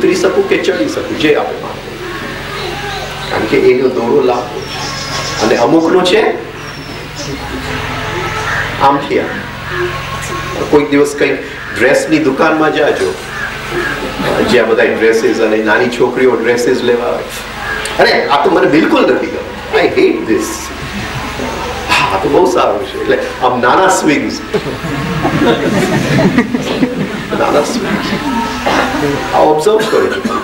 ઉતરી શકું કે ચડી શકું, જે આપણે માનવું, કારણ કે એનો દોરો લાંબો છે. અને અમુકનો છે આમથી આમ. કોઈક દિવસ કંઈક ડ્રેસની દુકાનમાં જાજો, જ્યાં બધા ડ્રેસીસ અને નાની છોકરીઓ ડ્રેસીસ લેવા આવે. અરે આ તો મને બિલકુલ નથી ગમતું, આઈ હેટ ધીસ. હા તો બહુ સારું છે. એટલે આમ નાના સ્વિંગ્સ, નાના સ્વિંગ્સ આ ઓબ્ઝર્વ કરો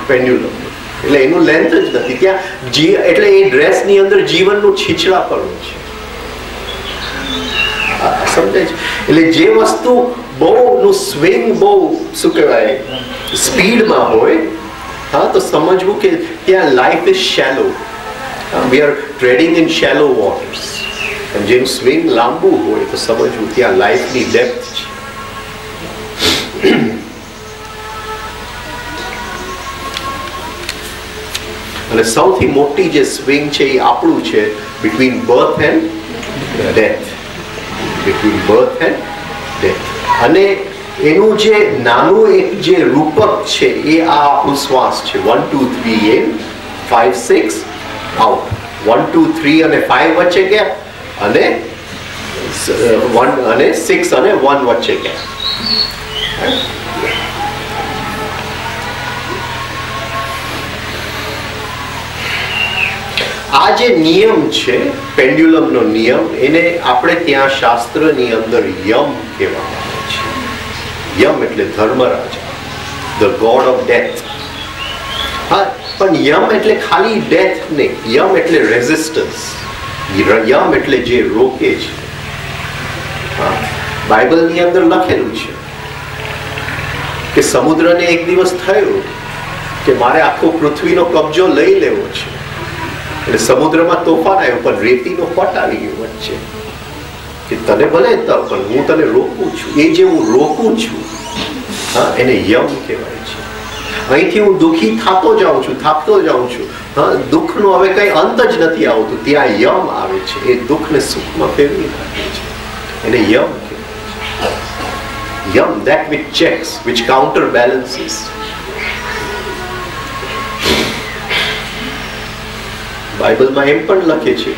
પેન્ડ્યુલમ. એટલે એનું લેન્થ જ નથી ત્યાં. એટલે એ ડ્રેસની અંદર જીવનનું છીછડાપણું છે, સમજે છે? એટલે જે વસ્તુ બહુ નું સ્વિંગ બહુ શું કહેવાય સ્પીડમાં હોય, હા, તો સમજવું કે ત્યાં life is shallow. We are treading in shallow waters. જેનું સ્વિંગ લાંબુ હોય તો સમજવું ત્યાં લાઈફની ડેપ્થ છે. અને સૌથી મોટી જે સ્વિંગ છે એ આપણું છે, between birth and death. Between birth and death. અને એનું જે નાનું એક જે રૂપક છે એ આ આપણું શ્વાસ છે. 1 2 3 in, 5 6 out. 1 2 3 અને 5 વચ્ચે ગેપ, અને 1 અને 6 અને 1 વચ્ચે ગેપ. આ જે નિયમ છે પેન્ડ્યુલમનો નિયમ, એને આપણે ત્યાં શાસ્ત્રની અંદર યમ કહેવામાં આવે છે. યમ એટલે Dharmaraja, the God of death. હા, પણ યમ એટલે ખાલી ડેથ નહીં. યમ એટલે રેઝિસ્ટન્સ. યમ એટલે જે રોકે છે. હા, બાઇબલની અંદર લખેલું છે કે સમુદ્રને એક દિવસ થયું કે મારે આખો પૃથ્વીનો કબજો લઈ લેવો છે. એટલે સમુદ્રમાં તોફાન આવ્યો, પણ રેતીનો પટ આવી ગયો વચ્ચે કે તને ભલે પણ હું તને રોકું છું. એ જે હું રોકું છું, હા, એને યમ કહેવાય છે. અહીંથી હું દુઃખી થતો જાઉં છું, થાકતો જાઉં છું, હા, દુઃખનો હવે કઈ અંત જ નથી આવતું. ત્યાં યમ આવે છે, એ દુઃખને સુખમાં ફેરવી નાખે છે. એને યમ કહેવાય છે. Yama, that which checks, which counterbalances. બાઇબલમાં એમ પણ લખે છે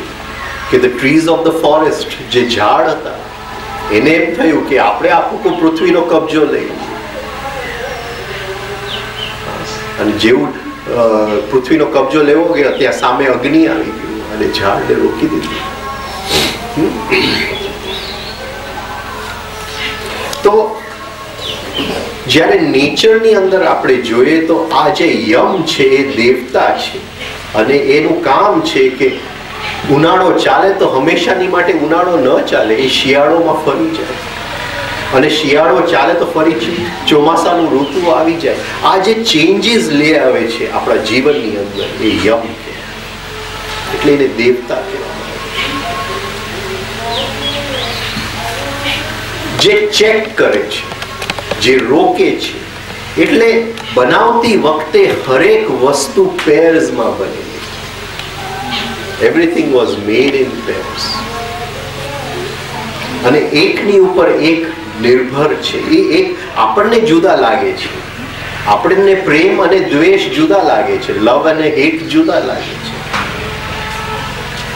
કે the trees of the forest, જે ઝાડ હતા, એને એમ થયું કે આપણે આખો પૃથ્વીનો કબજો લઈ લઈએ. અને જેવું પૃથ્વીનો કબજો લેવો ગયા ત્યાં સામે અગ્નિ આવી ગયું અને ઝાડને રોકી દીધું. તો જ્યારે નેચરની અંદર આપણે જોઈએ તો આ જે યમ છે એ દેવતા છે. અને એનું કામ છે કે ઉનાળો ચાલે તો હંમેશાની માટે ઉનાળો ન ચાલે, એ શિયાળોમાં ફરી જાય. અને શિયાળો ચાલે તો ફરી ચોમાસાનું ઋતુ આવી જાય. આ જે ચેન્જીસ લઈ આવે છે આપણા જીવનની અંદર, એ યમ છે. એટલે એને દેવતા કહેવામાં. જે ચેક કરે છે, જે રોકે છે. એટલે બનાવતી વખતે હરેક વસ્તુ પેર્સમાં બનેલી. Everything was made in pairs. અને એકની ઉપર એક નિર્ભર છે. એ એક આપણને જુદા લાગે છે. આપણને પ્રેમ અને દ્વેષ જુદા લાગે છે, લવ અને હેટ જુદા લાગે છે.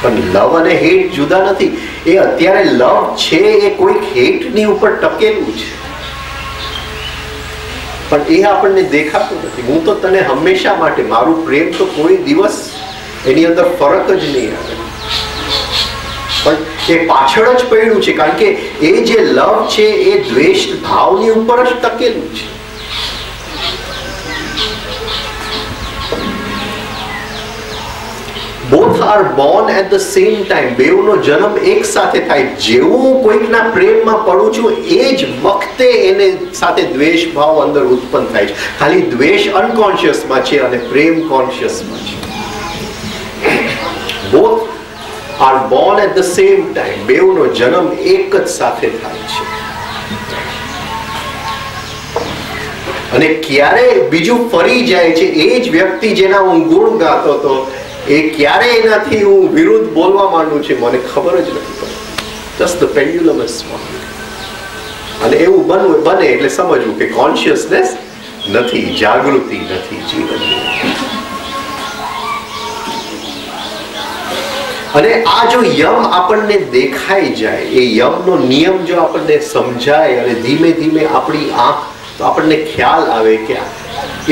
પણ લવ અને હેટ જુદા નથી. એ અત્યારે લવ છે એ કોઈક હેટની ઉપર ટકેલું છે, પણ એ આપણને દેખાતું નથી. હું તો તને હંમેશા માટે, મારું પ્રેમ તો કોઈ દિવસ એની અંદર ફરક જ નહીં આવે. પણ એ પાછળ જ પડ્યું છે, કારણ કે એ જે લવ છે એ દ્વેષ ભાવની ઉપર જ ટકેલું છે. both are born at the same time. બેઉનો જન્મ એક સાથે થાય. જેવું હું કોઈકના પ્રેમમાં પડું છું એ જ વખતે એને સાથે દ્વેષ ભાવ અંદર ઉત્પન્ન થાય છે. ખાલી દ્વેષ અનકોન્શિયસમાં છે અને પ્રેમ કોન્શિયસમાં છે. both are born at the same time. બેઉનો જન્મ એક જ સાથે થાય છે. અને ક્યારે બીજું ફરી જાય છે એ જ વ્યક્તિ જેના હું ગુણ ગાતો હતો, એ ક્યારે એનાથી હું વિરુદ્ધ બોલવા માંડું છે મને ખબર જ નથી પડતી. Just the pendulum is swinging. અને એવું બને એટલે સમજવું કે કોન્શિયસનેસ નથી, જાગૃતિ નથી જીવનની. અને આ જો યમ આપણને દેખાઈ જાય, એ યમનો નિયમ જો આપણને સમજાય અને ધીમે ધીમે આપણી આંખ, તો આપણને ખ્યાલ આવે કે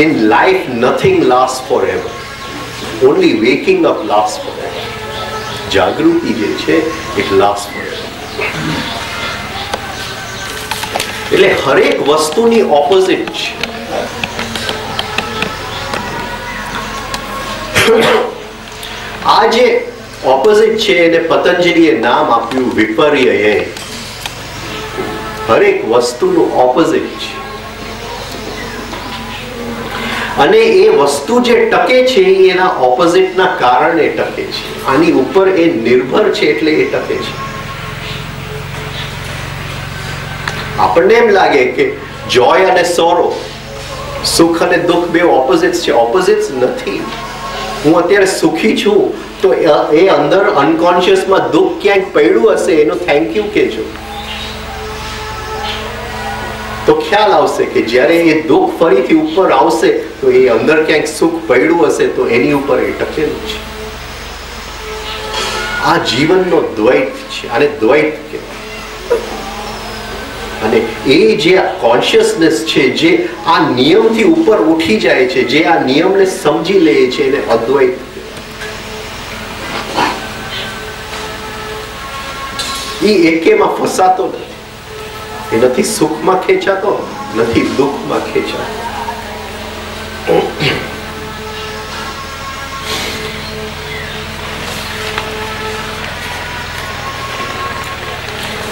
in life nothing lasts forever, only waking up lasts forever. જાગૃતિ જે છે it lasts forever. એટલે હરેક વસ્તુની ઓપોઝિટ છે. આ જે ઓપોઝિટ છે એને પતંજલિએ નામ આપ્યું વિપર્યય. હરેક વસ્તુનું ઓપોઝિટ છે અને એ વસ્તુ જે ટકે છે એ એના ઓપોઝિટના કારણે ટકે છે. આની ઉપર એ નિર્ભર છે એટલે એ ટકે છે. આપણને એમ લાગે કે જોય અને સોરો, સુખ અને દુઃખ બે ઓપોઝિટ્સ છે. ઓપોઝિટ્સ નથી. હું અત્યારે સુખી છું તો એ અંદર અનકોન્શિયસમાં દુઃખ ક્યાંક પડ્યું હશે, એનો થેન્ક યુ કહેજો, તો ખ્યાલ આવશે કે જ્યારે એ દુઃખ ફરીથી ઉપર આવશે તો એ અંદર ક્યાંક સુખ પડ્યું હશે તો એની ઉપર એ ટકેલું છે. આ જીવનનો દ્વૈત છે, આને દ્વૈત કહેવાય. અને એ જે કોન્શિયસનેસ છે જે આ નિયમથી ઉપર ઉઠી જાય છે, જે આ નિયમને સમજી લે છે, એને અદ્વૈત. એ એકેમાં ફસાતો નથી. એ નથી સુખમાં ખેંચાતો, નથી દુઃખમાં ખેંચાતો.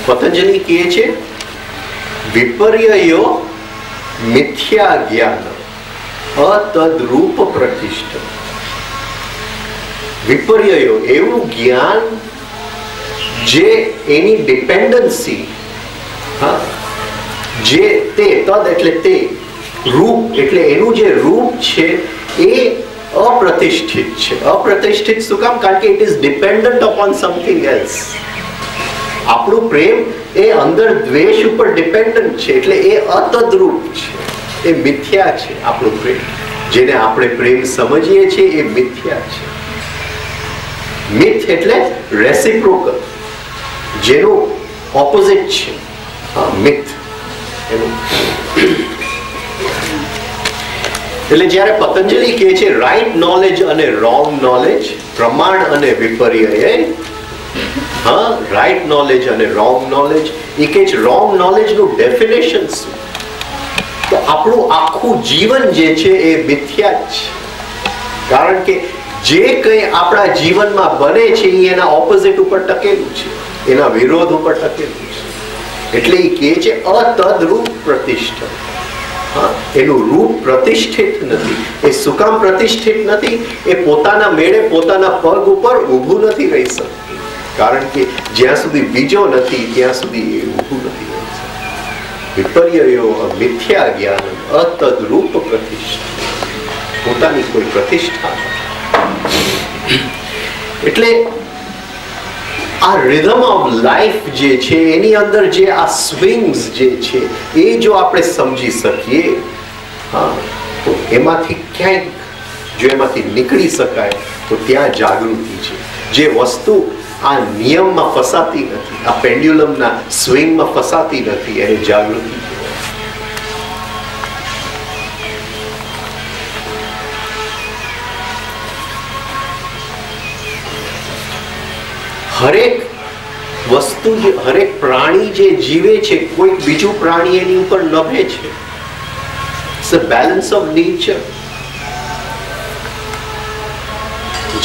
પતંજલિ કહે છે વિપર્યયો મિથ્યા જ્ઞાન અતદ્રૂપ પ્રતિષ્ઠ. વિપર્યયો એવું જ્ઞાન જે એની ડિપેન્ડન્સી, જે તે તદ એટલે તે, રૂપ એટલે એનું જે રૂપ છે એ અપ્રતિષ્ઠિત છે. અપ્રતિષ્ઠિત શું કામ? કારણ કે it is dependent upon something else. આપણું પ્રેમ એ અંદર દ્વેષ ઉપર ડિપેન્ડન્ટ છે એટલે એ અતદ્રૂપ છે, એ મિથ્યા છે. આપણું પ્રેમ, જેને આપણે પ્રેમ સમજીએ છીએ, એ મિથ્યા છે. મિથ એટલે રેસિપ્રોકલ, જેનું ઓપોઝિટ છે મિથ. એટલે જ્યારે પતંજલિ કહે છે રાઈટ નોલેજ અને રોંગ નોલેજ, પ્રમાણ અને વિપર્યય, રાઈટ નોલેજ અને રોંગ નોલેજ, એ કે રોંગ નોલેજ નું ડેફિનેશન શું? તો આપણું આખું જીવન જે છે એ મિથ્યા જ છે. કારણ કે જે કંઈ આપણા જીવનમાં બને છે એ એના ઓપોઝિટ ઉપર ટકેલું છે, એના વિરોધ ઉપર ટકેલું છે. એટલે એ કહે છે અતદ્રૂપ પ્રતિષ્ઠા. એનું રૂપ પ્રતિષ્ઠિત નથી. એ શું કામ પ્રતિષ્ઠિત નથી? એ પોતાના મેળે પોતાના પગ ઉપર ઊભું નથી રહી શકતું. કારણ કે જ્યાં સુધી બીજો નથી ત્યાં સુધી એ ઊભું નથી રહી શકતું. વિપર્યયો મિથ્યા જ્ઞાન અતદ્રૂપ પ્રતિષ્ઠા. પોતાની કોઈ પ્રતિષ્ઠા. એટલે આ રિધમ ઓફ લાઈફ જે છે એની અંદર જે આ સ્વિંગ્સ જે છે એ જો આપણે સમજી શકીએ, તો એમાંથી ક્યાંક જો એમાંથી નીકળી શકાય તો ત્યાં જાગૃતિ છે. જે વસ્તુ આ નિયમમાં ફસાતી નથી, આ પેન્ડ્યુલમના સ્વિંગમાં ફસાતી નથી, એને જાગૃતિ કહેવાય. હરેક વસ્તુ, હરેક પ્રાણી જે જીવે છે, કોઈ બીજું પ્રાણી એની ઉપર નભે છે. It's a balance of nature.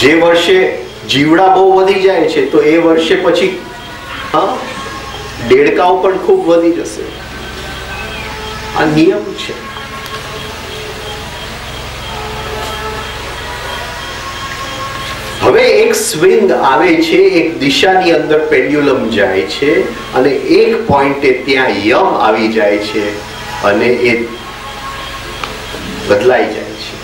જે વર્ષે જીવડા બહુ વધી જાય છે તો એ વર્ષે પછી દેડકાઓ પણ ખૂબ વધી જશે. આ નિયમ છે. હવે એક સ્વિંગ આવે છે, એક દિશાની અંદર પેન્ડ્યુલમ જાય છે અને એક પોઈન્ટે ત્યાં યમ આવી જાય છે અને એ બદલાઈ જાય છે.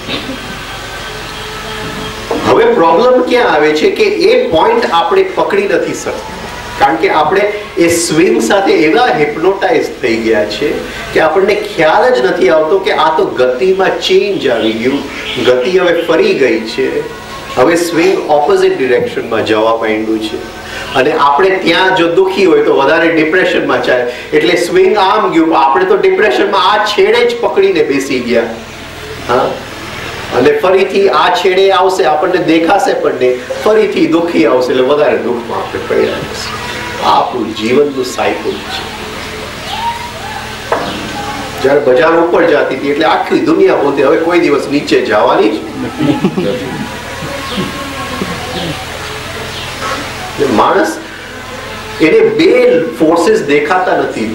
હવે પ્રોબ્લેમ ક્યાં આવે છે કે એ પોઈન્ટ આપણે પકડી નથી શકતા. કારણ કે આપણે એ સ્વિંગ સાથે એવા હિપ્નોટાઇઝ થઈ ગયા છે કે આપણને ખ્યાલ જ નથી આવતો કે આ તો ગતિમાં ચેન્જ આવી ગયું, ગતિ હવે ફરી ગઈ છે, હવે સ્વિંગ ઓપોઝિટ ડિરેક્શનમાં જવા માંડ્યું છે. અને આપણે ત્યાં જો દુખી હોય તો વધારે ડિપ્રેશનમાં જાય, એટલે સ્વિંગ આમ ગયું, આપણે તો ડિપ્રેશનમાં આ છેડે જ પકડીને બેસી ગયા. હા, અને ફરીથી આ છેડે આવશે, આપણને દેખાશે પણ નહીં, ફરીથી દુખી આવશે એટલે વધારે દુઃખમાં આપણે પડ્યા જઈશું. આ આપણું જીવનનું સાયકલ છે. જયારે બજાર ઉપર જતી હતી એટલે આખી દુનિયા પોતે હવે કોઈ દિવસ નીચે જવાની જ નથી. માણસ એને બે ફોર્सेस દેખાતા નથી.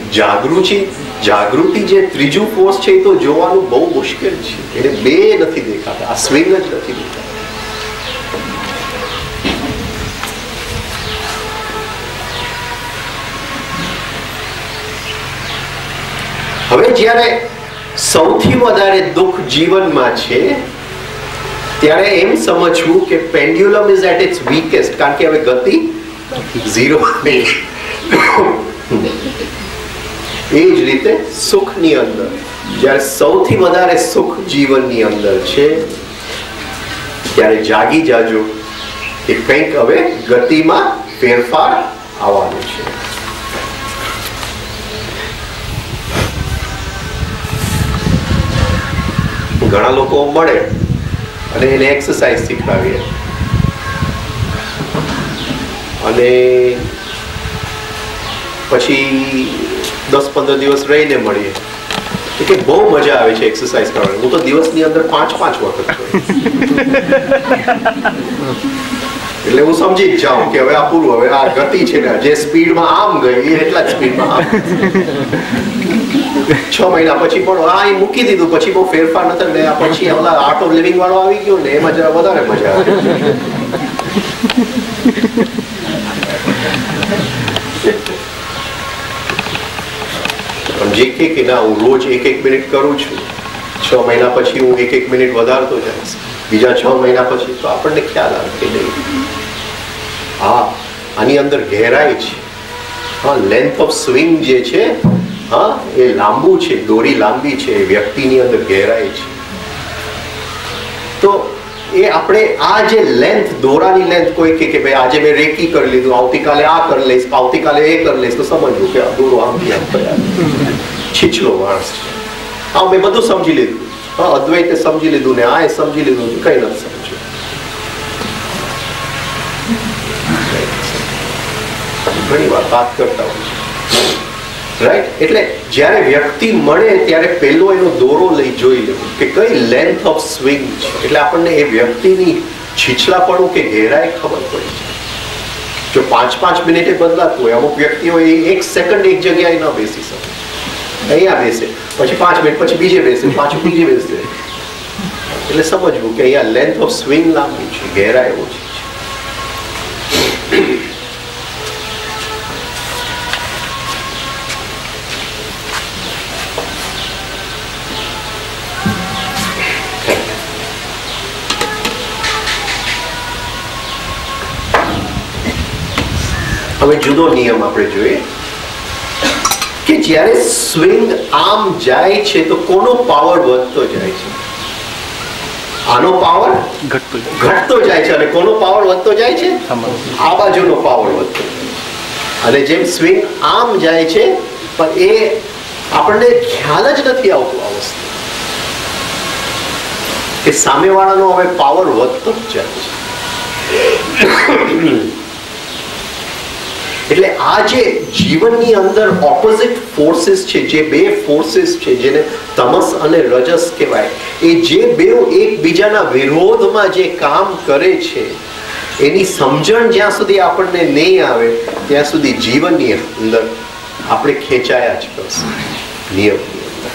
જાગૃતિ જે ત્રીજું ફોર્સ છે એ તો જોવાનું બહુ મુશ્કેલ છે. એને બે નથી દેખાતા, આ સ્વિંગ જ નથી દેખાતા. હવે જ્યારે સૌથી વધારે દુઃખ જીવનમાં છે ત્યારે એમ સમજવું કે pendulum is at its weakest, કારણ કે હવે ગતિ ઝીરો. એ જ રીતે સુખની અંદર જ્યારે સૌથી વધારે સુખ જીવનની અંદર છે ત્યારે જાગી જાજો કે કંઈક હવે ગતિમાં ફેરફાર આવવાનું છે. ઘણા લોકો મળે અને એને એક્સરસાઇઝ શીખવાડીએ અને પછી 10-15 દિવસ રહીને મળીએ કે બહુ મજા આવે છે એક્સરસાઇઝ કરવાની, હું તો દિવસની અંદર 5-5 વખત કરું. એટલે હું સમજી જ જાઉં કે હવે આ પૂરું, હવે આ ગતિ છે ને જે સ્પીડમાં આમ ગઈ એટલા જ સ્પીડમાં આમ. 6 મહિના પછી પણ આ મૂકી દીધું, પછી બહુ ફેરફાર નતો ને પછી આર્ટ ઓફ લિવિંગ વાળો આવી ગયો ને એમાં જરા વધારે મજા આવે. જે કે ના હું રોજ 1-1 મિનિટ કરું છું, 6 મહિના પછી હું 1-1 મિનિટ વધારતો જઈશ, બીજા 6 મહિના પછી તો આપણને ખ્યાલ આવે કે નહીં હા આની અંદર ગહેરાઈ છે. હા, લેન્થ ઓફ સ્વિંગ જે છે હા એ લાંબુ છે, દોરી લાંબી છે, વ્યક્તિની અંદર ગહેરાઈ છે. તો એ આપણે આ જે લેન્થ, દોરાની લેન્થ, કોઈ કે ભાઈ આજે મેં રેકી કરી લીધું, આવતીકાલે આ કરી લઈશ, આવતીકાલે એ કરી લઈશ, તો સમજવું કે આ દોરો આમથી આમ છીછલો માણસ છે. હા મેં બધું સમજી લીધું, હા અદ્વૈતે સમજી લીધું ને આ એ સમજી લીધું, કઈ નથી સમજ્યું. ઘણી વાર વાત કરતા હોય રાઈટ. એટલે જ્યારે વ્યક્તિ મળે ત્યારે પહેલો એનો દોરો લઈ જોઈ લેવું કે કઈ લેન્થ ઓફ સ્વિંગ છે, એટલે આપણને એ વ્યક્તિની છીછલાપણું કે ગહેરાઈ ખબર પડી છે. જો 5-5 મિનિટે બદલાતું હોય, અમુક વ્યક્તિઓ 1 સેકન્ડ એક જગ્યાએ ન બેસી શકે, અહીંયા બેસે પછી 5 મિનિટ પછી બીજે બેસે, પાછું બીજે બેસે, એટલે સમજવું કે અહીંયા લેન્થ ઓફ સ્વિંગ લાંબી છે, ગહેરાઈ ઓછી છે. હવે જુદો નિયમ આપણે જોઈએ કે જ્યારે સ્વિંગ આમ જાય છે તો કોનો પાવર વધતો જાય છે? આનો પાવર ઘટતો જાય છે. અને કોનો પાવર વધતો જાય છે? આ બાજુનો પાવર વધતો. અને જેમ સ્વિંગ આમ જાય છે પણ એ આપણને ખ્યાલ જ નથી આવતો આ વસ્તુ કે સામેવાળાનો હવે પાવર વધતો જ જાય છે. એટલે આ જે જીવનની અંદર ઓપોઝિટ ફોર્सेस છે, જે બે ફોર્सेस છે જેને તમસ અને રજસ કહેવાય, એ જે બે એકબીજાના વિરોધમાં જે કામ કરે છે એની સમજણ જ્યાં સુધી આપણને નહીં આવે ત્યાં સુધી જીવનની અંદર આપણે ખેંચાયા જ કરશું નિયમની અંદર.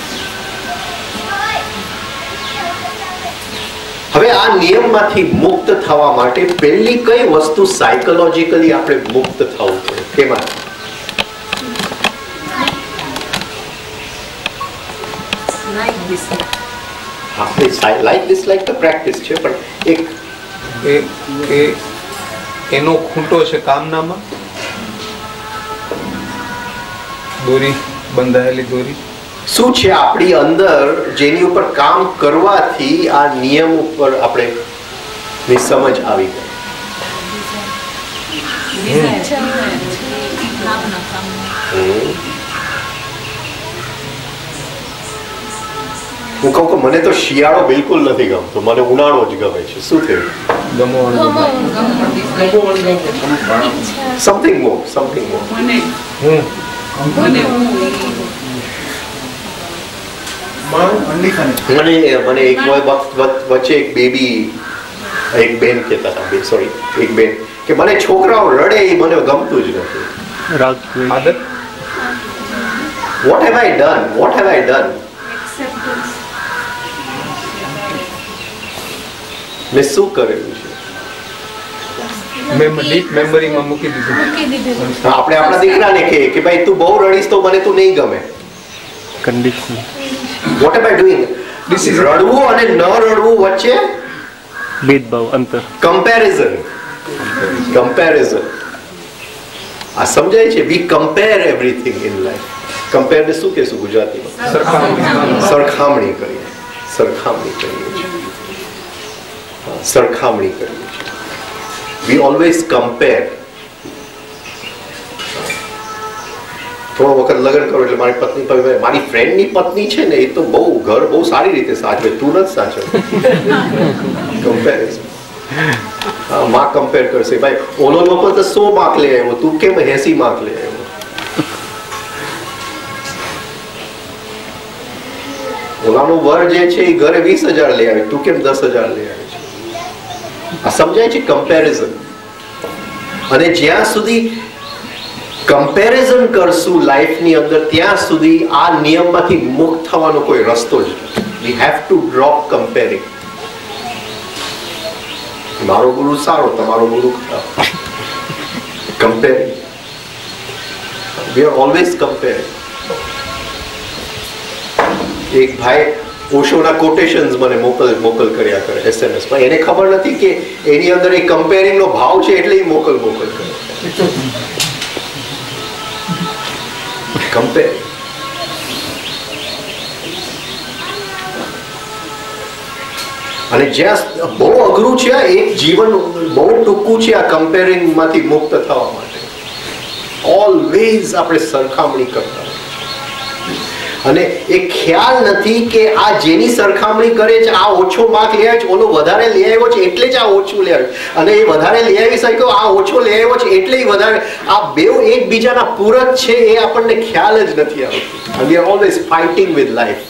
હવે આ નિયમમાંથી મુક્ત થવા માટે પહેલી કઈ વસ્તુ સાયકોલોજીકલી આપણે મુક્ત થવું પડે? કેમાં? લાઈક ડિસલાઈક તો પ્રેક્ટિસ છે, પણ એક એનો ખૂંટો છે કામનામાં. દોરી, બંધાયેલી દોરી. શું છે આપણી અંદર જેની ઉપર કામ કરવાથી આ નિયમ ઉપર આપણે ની સમજ આવી ગઈ? હું કહું કે મને તો શિયાળો બિલકુલ નથી ગમતો, મને ઉનાળો જ ગમે છે. શું થયું? સમથિંગ મોર. મને એક વચ્ચે એક બેબી, એક બેન કહેતા હતા, સોરી એક બેન, કે મને છોકરાઓ રડે એ મને ગમતું જ નથી. What have I done? મેં શું કરેલું છે? ડીપ મેમરીમાં મૂકી દીધું. આપણે આપણા દીકરાને કહે કે ભાઈ તું બહુ રડીશ તો મને તું નહીં ગમે. Condition. What am I doing? રડવું અને ન રડવું વચ્ચે ભેદભાવ, અંતર, કમ્પેરિઝન. આ સમજાય છે? We compare everything in life. Compare ને શું કહેશું ગુજરાતીમાં? સરખામણી કરીએ છીએ. We always compare. થોડો વખત લગ્ન કરો એટલે મારી પત્ની, મારી ફ્રેન્ડની પત્ની છે ને એ તો ઘર બહુ સારી રીતે સાચવે, તું નથી સાચવ. કમ્પેરિઝન. માં કમ્પેર કરશે, ભાઈ ઓલો લોકો તો 100 માર્ક લે આવ્યો, તું કેમ 80 માર્ક લે આવ્યો? ઓલાનો વર જે છે એ ઘરે 20,000 લે આવે, તું કેમ 10,000 લે આવે છે? આ સમજાય છે? કમ્પેરિઝન. અને જ્યાં સુધી કમ્પેરિઝન કરશું લાઈફની અંદર ત્યાં સુધી આ નિયમમાંથી મુક્ત થવાનો કોઈ રસ્તો જ નથી. વી હેવ ટુ ડ્રોપ કમ્પેરિંગ. મારો ગુરુ સારો, તમારો ગુરુ ખરાબ. Comparing. We are always comparing. એક ભાઈ ઓશોના કોટેશન્સ મને મોકલ કર્યા કરે SMS માં. એને ખબર નથી કે એની અંદર એ કમ્પેરિંગ નો ભાવ છે એટલે એ મોકલ કરે. કમ્પેર. અને જ્યાં બહુ અઘરું છે, એક જીવન બહુ ટૂંકું છે આ કમ્પેરિંગ માંથી મુક્ત થવા માટે. ઓલવેઝ આપણે સરખામણી કરતા અને એ ખ્યાલ નથી કે આ જેની સરખામણી કરે છે આ ઓછો માર્ક લે આવ્યો છે, ઓલો વધારે લે આવ્યો છે એટલે જ આ ઓછું લે આવ્યું, અને એ વધારે લે આવી શક્યો, આ ઓછો લે આવ્યો છે એટલે એ વધારે. આ બેઉ એકબીજાના પૂરક છે એ આપણને ખ્યાલ જ નથી આવતું. We are always fighting with life.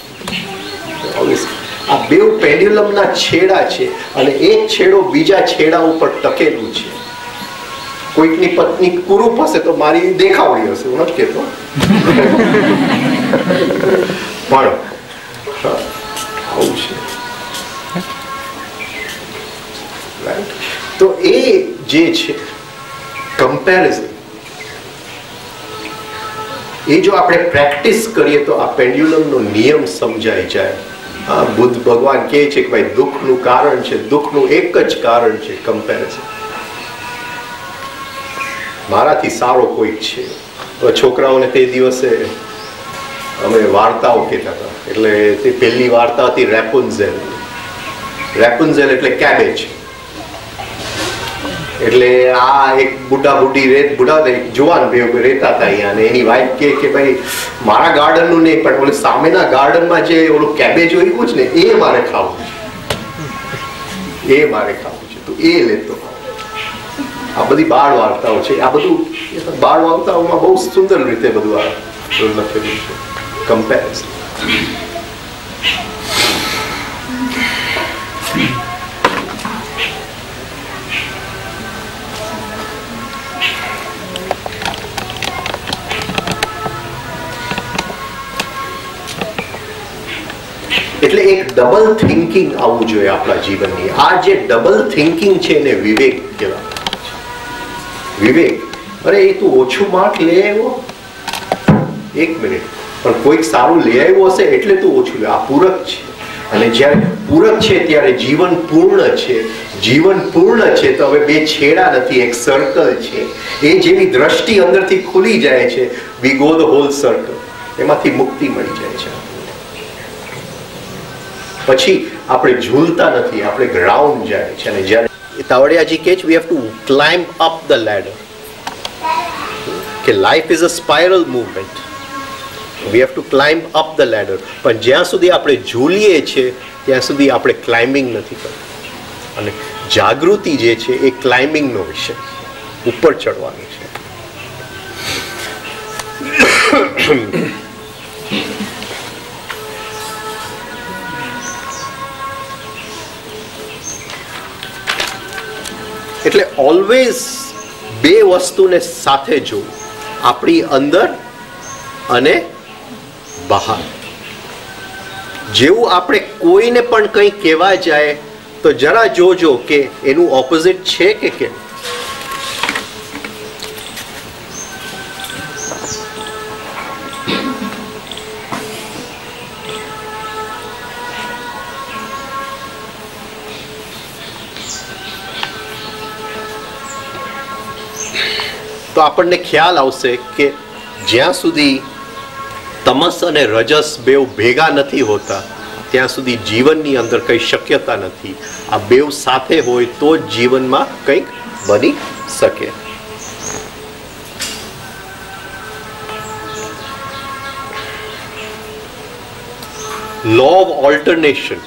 Always આ બેઉ પેન્ડ્યુલમના છેડા છે અને એક છેડો બીજા છેડા ઉપર ટકેલું છે. કોઈકની પત્ની કુરૂપ હશે તો મારી દેખાવડી હશે, હું નથી કહેતો, પણ આવું છે. તો એ જે છે કમ્પેરિઝન, એ જો આપણે પ્રેક્ટિસ કરીએ તો આ પેન્ડ્યુલમનો નિયમ સમજાઈ જાય. હા, બુદ્ધ ભગવાન કહે છે કે ભાઈ દુઃખનું કારણ છે, દુઃખનું એક જ કારણ છે કમ્પેરિઝન. મારાથી સારો કોઈક છે. છોકરાઓને તે દિવસે અમે વાર્તાઓ કહેતા હતા, એટલે તે પહેલી વાર્તા હતી રેપુન્ઝેલ. રેપુન્ઝેલ એટલે કેબેજ. એટલે આ એક જુવાન રહેતા હતા અહીંયા, અને એની વાઈફ કે ભાઈ મારા ગાર્ડનનું નહીં પણ ઓલું સામેના ગાર્ડનમાં જે ઓલું કેબેજ હોય છે ને એ મારે ખાવું છે, તો એ લેતો. આ બધી બાળ વાર્તાઓ છે. આ બધું બાળ વાર્તાઓમાં બહુ સુંદર રીતે બધું આ લખેલું છે. કમ્પેરિઝન. એટલે એક ડબલ થિંકિંગ આવવું જોઈએ આપણા જીવનની. આ જે ડબલ થિંકિંગ છે એને વિવેક કહેવાય. વિવેક, અરે એ તું ઓછું માર્ક લે આવ્યો, એક મિનિટ, પણ કોઈક સારું લે આવ્યો હશે એટલે તું ઓછું લે. આ પૂરક છે. અને જ્યારે પૂરક છે ત્યારે જીવન પૂર્ણ છે. જીવન પૂર્ણ છે તો હવે બે છેડા નથી, એક સર્કલ છે. એ જેવી દ્રષ્ટિ અંદરથી ખુલી જાય છે, we go the whole circle, એમાંથી મુક્તિ મળી જાય છે. પછી આપણે ઝૂલતા નથી, આપણે ગ્રાઉન્ડ જાય છે. અને જ્યારે તાવડિયાજી કહે છે we have to climb up the ladder, કે life is a spiral movement. We have to climb up the ladder. પણ જ્યાં સુધી આપણે ઝૂલીએ છીએ ત્યાં સુધી આપણે ક્લાઇમ્બિંગ નથી કરતા. અને જાગૃતિ જે છે એ ક્લાઇમ્બિંગનો વિષય, ઉપર ચડવાનું છે. એટલે ઓલવેઝ બે વસ્તુને સાથે જોવું, આપણી અંદર અને બહાર. જેવું આપણે કોઈને પણ કંઈ કહેવા જાય તો જરા જોજો કે એનું ઓપોઝિટ છે કે કેમ. તો આપણને ખ્યાલ આવશે કે જ્યાં સુધી તમસ અને રજસ બેવ ભેગા નથી હોતા ત્યાં સુધી જીવનની અંદર કઈ શક્યતા નથી. આ બેવ સાથે હોય તો જ જીવનમાં કંઈક બની શકે. લો ઓફ ઓલ્ટરનેશન,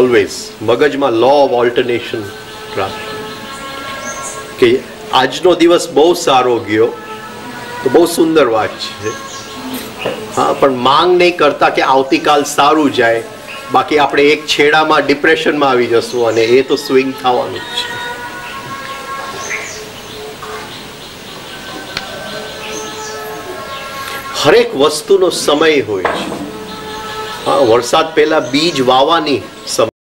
ઓલવેઝ મગજમાં લો ઓફ ઓલ્ટરનેશન કે આજનો દિવસ બહુ સારો ગયો તો બહુ સુંદર વાત છે. હા, પણ માંગ નહીં કરતા કે આવતીકાલ સારું જાય, બાકી આપણે એક છેડામાં ડિપ્રેશનમાં આવી જશું અને એ તો સ્વિંગ થવાનું જ છે. હરેક વસ્તુનો સમય હોય છે. હા, વરસાદ પહેલા બીજ વાવવાની સમય